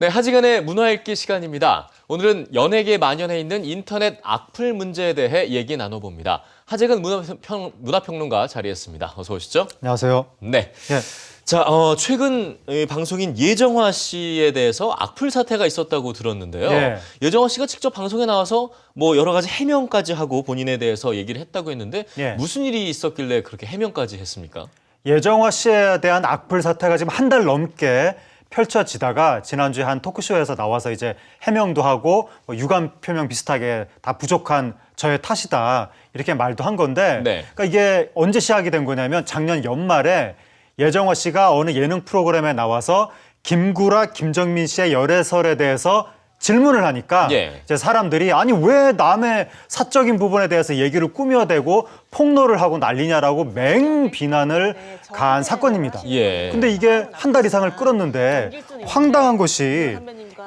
네, 하지간의 문화 읽기 시간입니다. 오늘은 연예계에 만연해 있는 인터넷 악플 문제에 대해 얘기 나눠봅니다. 하재근 문화평론가 자리했습니다. 어서 오시죠. 안녕하세요. 네. 예. 자, 최근 방송인 예정화 씨에 대해서 악플 사태가 있었다고 들었는데요. 예. 예정화 씨가 직접 방송에 나와서 뭐 여러 가지 해명까지 하고 본인에 대해서 얘기를 했다고 했는데 예. 무슨 일이 있었길래 그렇게 해명까지 했습니까? 예정화 씨에 대한 악플 사태가 지금 한 달 넘게 펼쳐지다가 지난주에 한 토크쇼에서 나와서 이제 해명도 하고 뭐 유감 표명 비슷하게 다 부족한 저의 탓이다 이렇게 말도 한 건데 네. 그러니까 이게 언제 시작이 된 거냐면 작년 연말에 예정화 씨가 어느 예능 프로그램에 나와서 김구라, 김정민 씨의 열애설에 대해서 질문을 하니까 예. 이제 사람들이 아니 왜 남의 사적인 부분에 대해서 얘기를 꾸며대고 폭로를 하고 난리냐라고 맹 비난을 가한 사건입니다. 예. 근데 이게 한 달 이상을 끌었는데 황당한 것이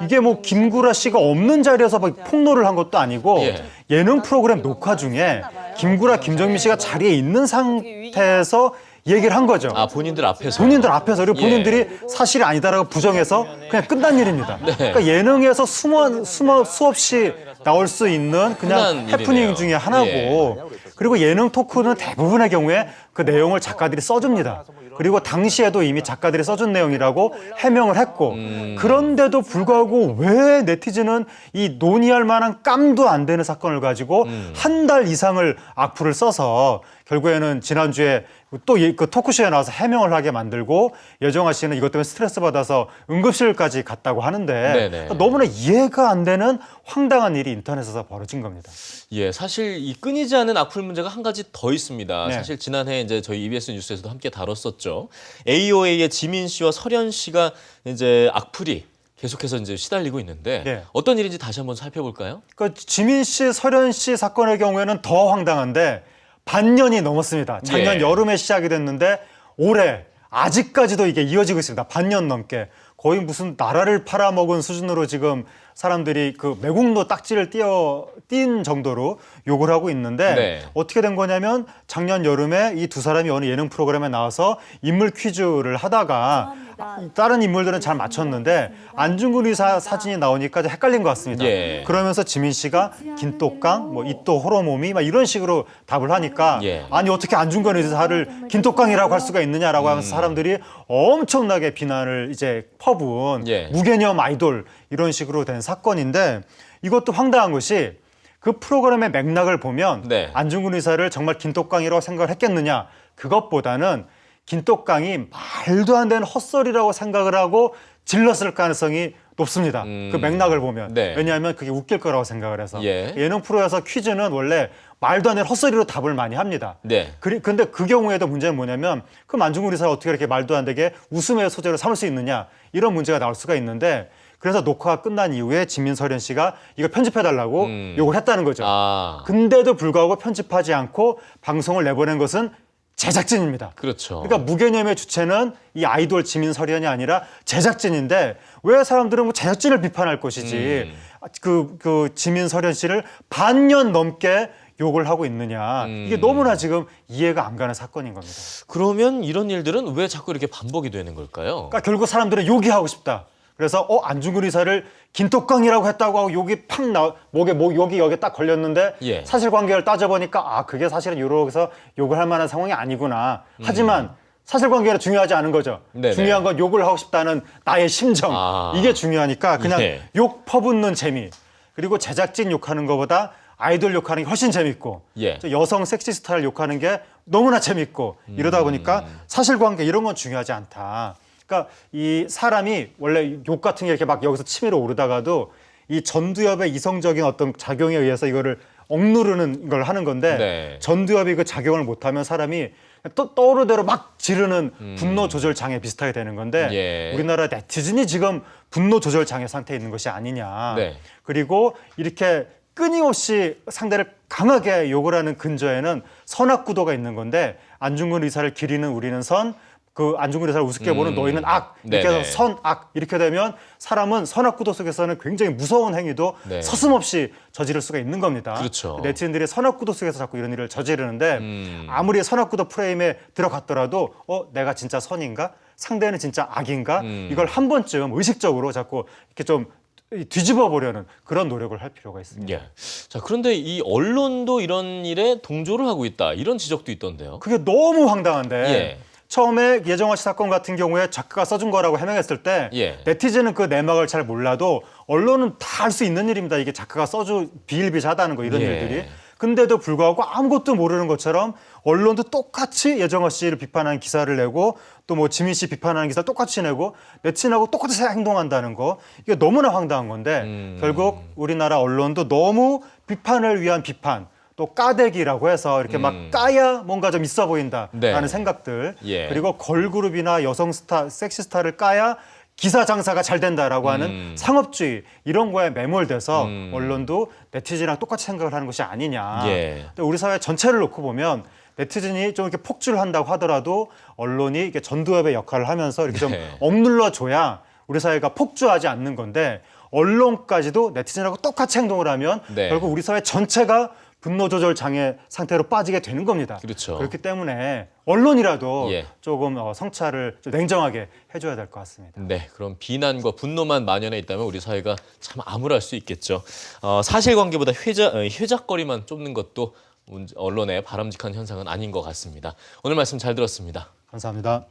이게 뭐 김구라 씨가 없는 자리에서 막 폭로를 한 것도 아니고 예. 예능 프로그램 녹화 중에 김구라, 김정민 씨가 자리에 있는 상태에서 얘기를 한 거죠. 아, 본인들 앞에서. 본인들 앞에서 그리고 예. 본인들이 사실이 아니다라고 부정해서 그냥 끝난 일입니다. 네. 그러니까 예능에서 수없이 나올 수 있는 그냥 흔한 해프닝 일이네요. 중에 하나고 예. 그리고 예능 토크는 대부분의 경우에 그 내용을 작가들이 써줍니다. 그리고 당시에도 이미 작가들이 써준 내용이라고 해명을 했고 그런데도 불구하고 왜 네티즌은 이 논의할 만한 깜도 안 되는 사건을 가지고 한 달 이상을 악플을 써서 결국에는 지난주에 또 그 토크쇼에 나와서 해명을 하게 만들고 예정화 씨는 이것 때문에 스트레스 받아서 응급실까지 갔다고 하는데 네네. 너무나 이해가 안 되는 황당한 일이 인터넷에서 벌어진 겁니다. 예, 사실 이 끊이지 않는 악플 문제가 한 가지 더 있습니다. 네. 사실 지난해 이제 저희 EBS 뉴스에서도 함께 다뤘었죠. AOA의 지민 씨와 설현 씨가 이제 악플이 계속해서 이제 시달리고 있는데 네. 어떤 일인지 다시 한번 살펴볼까요? 그 지민 씨, 설현 씨 사건의 경우에는 더 황당한데 반년이 넘었습니다. 작년 예. 여름에 시작이 됐는데 올해 아직까지도 이게 이어지고 있습니다. 반년 넘게. 거의 무슨 나라를 팔아먹은 수준으로 지금 사람들이 그 매국노 딱지를 띈 정도로 욕을 하고 있는데 네. 어떻게 된 거냐면 작년 여름에 이 두 사람이 어느 예능 프로그램에 나와서 인물 퀴즈를 하다가 다른 인물들은 잘 맞췄는데 안중근 의사 사진이 나오니까 좀 헷갈린 것 같습니다. 예. 그러면서 지민 씨가 긴똑강, 뭐 이또 호러몸이 막 이런 식으로 답을 하니까 예. 아니 어떻게 안중근 의사를 긴똑강이라고 할 수가 있느냐라고 하면서 사람들이 엄청나게 비난을 이제 퍼부은 예. 무개념 아이돌 이런 식으로 된 사건인데 이것도 황당한 것이 그 프로그램의 맥락을 보면 네. 안중근 의사를 정말 긴똑강이라고 생각을 했겠느냐 그것보다는 긴똑강이 말도 안 되는 헛소리라고 생각을 하고 질렀을 가능성이 높습니다. 그 맥락을 보면. 네. 왜냐하면 그게 웃길 거라고 생각을 해서. 예. 예능 프로에서 퀴즈는 원래 말도 안 되는 헛소리로 답을 많이 합니다. 네. 근데 그 경우에도 문제는 뭐냐면 그럼 안중근 의사를 어떻게 이렇게 말도 안 되게 웃음의 소재로 삼을 수 있느냐 이런 문제가 나올 수가 있는데 그래서 녹화가 끝난 이후에 지민설현 씨가 이거 편집해달라고 요구를 했다는 거죠. 아, 근데도 불구하고 편집하지 않고 방송을 내보낸 것은 제작진입니다. 그렇죠. 그러니까 무개념의 주체는 이 아이돌 지민설현이 아니라 제작진인데 왜 사람들은 뭐 제작진을 비판할 것이지 그 지민설현 씨를 반년 넘게 욕을 하고 있느냐 이게 너무나 지금 이해가 안 가는 사건인 겁니다. 그러면 이런 일들은 왜 자꾸 이렇게 반복이 되는 걸까요? 그러니까 결국 사람들은 욕이 하고 싶다. 그래서 안중근 의사를 긴똑강이라고 했다고 하고 욕이 팍 목에 여기 딱 걸렸는데 예. 사실관계를 따져보니까 그게 사실은 여기서 욕을 할 만한 상황이 아니구나. 하지만 사실관계는 중요하지 않은 거죠. 네네. 중요한 건 욕을 하고 싶다는 나의 심정 이게 중요하니까 그냥 예. 욕 퍼붓는 재미 그리고 제작진 욕하는 것보다 아이돌 욕하는 게 훨씬 재밌고 예. 여성 섹시스타를 욕하는 게 너무나 재밌고 이러다 보니까 사실관계 이런 건 중요하지 않다. 그러니까 이 사람이 원래 욕 같은 게 이렇게 막 여기서 치밀어 오르다가도 이 전두엽의 이성적인 어떤 작용에 의해서 이거를 억누르는 걸 하는 건데 네. 전두엽이 그 작용을 못하면 사람이 또 떠오르대로 막 지르는 분노 조절 장애 비슷하게 되는 건데 예. 우리나라 네티즌이 지금 분노 조절 장애 상태에 있는 것이 아니냐. 네. 그리고 이렇게 끊임없이 상대를 강하게 욕을 하는 근저에는 선악구도가 있는 건데 안중근 의사를 기리는 우리는 선 그 안중근 의사를 우습게 보는 너희는 악 이렇게 네네. 해서 선악 이렇게 되면 사람은 선악구도 속에서는 굉장히 무서운 행위도 네. 서슴없이 저지를 수가 있는 겁니다. 그렇죠. 네티즌들이 선악구도 속에서 자꾸 이런 일을 저지르는데 아무리 선악구도 프레임에 들어갔더라도 내가 진짜 선인가? 상대는 진짜 악인가? 이걸 한 번쯤 의식적으로 자꾸 이렇게 좀 뒤집어 보려는 그런 노력을 할 필요가 있습니다. 예. 자, 그런데 이 언론도 이런 일에 동조를 하고 있다. 이런 지적도 있던데요. 그게 너무 황당한데 예. 처음에 예정화 씨 사건 같은 경우에 작가가 써준 거라고 해명했을 때 예. 네티즌은 그 내막을 잘 몰라도 언론은 다 알 수 있는 일입니다. 이게 작가가 써주 비일비재하다는 거 이런 예. 일들이. 근데도 불구하고 아무것도 모르는 것처럼 언론도 똑같이 예정화 씨를 비판하는 기사를 내고 또 뭐 지민 씨 비판하는 기사를 똑같이 내고 네티즌하고 똑같이 행동한다는 거 이게 너무나 황당한 건데 결국 우리나라 언론도 너무 비판을 위한 비판 또 까대기라고 해서 이렇게 막 까야 뭔가 좀 있어 보인다라는 네. 생각들 예. 그리고 걸그룹이나 여성 스타, 섹시 스타를 까야 기사 장사가 잘 된다라고 하는 상업주의 이런 거에 매몰돼서 언론도 네티즌이랑 똑같이 생각을 하는 것이 아니냐. 예. 근데 우리 사회 전체를 놓고 보면 네티즌이 좀 이렇게 폭주를 한다고 하더라도 언론이 이렇게 전두엽의 역할을 하면서 이렇게 좀 네. 억눌러 줘야 우리 사회가 폭주하지 않는 건데 언론까지도 네티즌하고 똑같이 행동을 하면 네. 결국 우리 사회 전체가 분노 조절 장애 상태로 빠지게 되는 겁니다. 그렇죠. 그렇기 때문에 언론이라도 예. 조금 성찰을 좀 냉정하게 해줘야 될 것 같습니다. 네, 그럼 비난과 분노만 만연해 있다면 우리 사회가 참 암울할 수 있겠죠. 사실관계보다 회작거리만 쫓는 것도 언론의 바람직한 현상은 아닌 것 같습니다. 오늘 말씀 잘 들었습니다. 감사합니다.